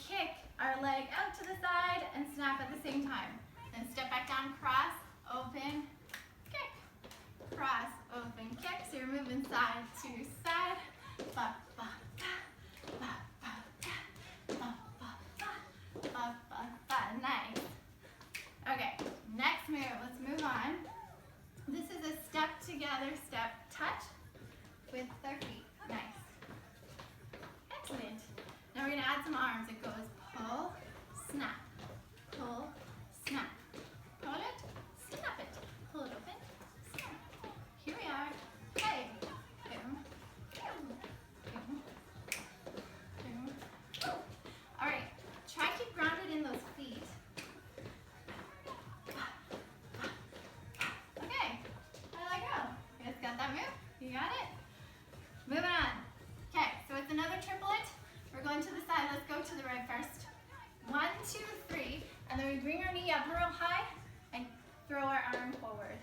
kick our leg out to the side and snap at the same time. Then step back down, cross, open, kick. Cross, open, kick. So you're moving side to side. Ba, ba, ba, ba, ba, ba, ba, ba, ba, ba, ba. Nice. Okay, next move. Let's move on. This is a step together, step touch with our feet. Nice. Excellent. Now we're going to add some arms. It goes pull, snap, pull, snap. Pull it, snap it. Pull it open, snap. Here we are. Hey. Boom. Boom. Boom. Boom. Boom. All right. Try to keep grounded in those feet. Okay. How did that go? You guys got that move? You got it? Moving on. Okay, so it's another triplet. We're going to the side. Let's go to the right first. 1, 2, 3. And then we bring our knee up real high and throw our arm forward.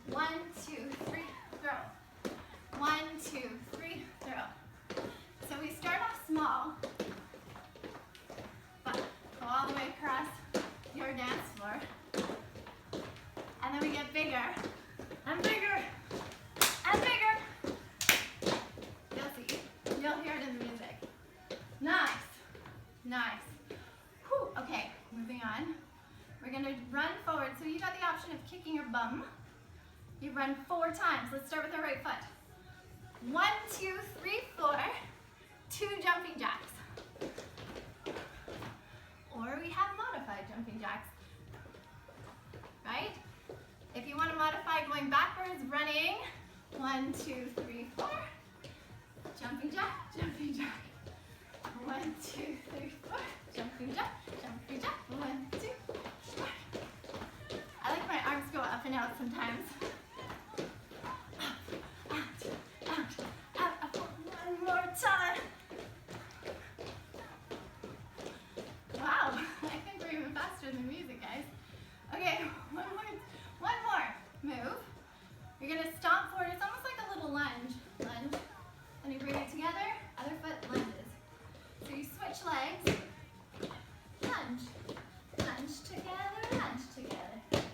1, 2, 3, throw. 1, 2, 3, throw. So we start off small, but go all the way across your dance floor. And then we get bigger and bigger and bigger. You'll see. You'll hear it in the music. Nice. Nice. Whew. Okay, moving on. We're going to run forward. So you got the option of kicking your bum. You run 4 times. Let's start with our right foot. 1, 2, 3, 4. 2 jumping jacks. Or we have modified jumping jacks. Right? If you want to modify going backwards, running. 1, 2, 3, 4. Jumping jack, jumping jack. 1, 2, 3, 4. Jumping jack, jumping jack. 1, 2, 4. I like my arms go up and out sometimes. Up, out, out, out, up. One more time. Wow, I think we're even faster than the music, guys. Okay, one more move. You're gonna stomp forward. It's almost like a little lunge. Lunge. And you bring it together, other foot lunges. So you switch legs, lunge, lunge together, lunge together.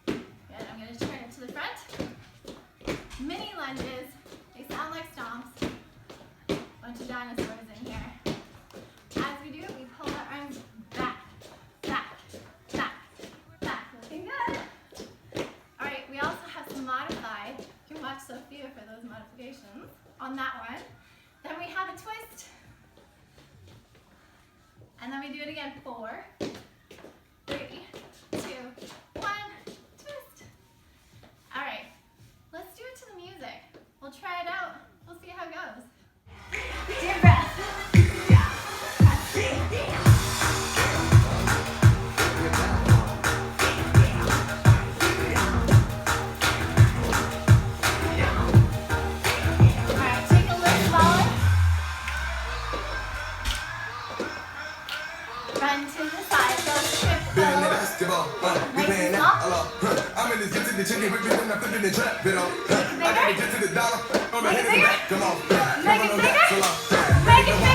Good, I'm gonna turn it to the front. Mini lunges, they sound like stomps. Bunch of dinosaurs in here. As we do, we pull our arms back, back, back, back. Looking good. All right, we also have some modified. You can watch Sophia for those modifications on that one. Then we have a twist. And then we do it again. 4, 3, 2, 1, twist. All right, let's do it to the music. We'll try it out. We'll see how it goes. Deep breath. Run to the side, go triple. I'm in this get to the chicken, whip it, and I'm flipping the trap, you know. I gotta get to the dollar. Make it bigger. Make it bigger. Make it bigger.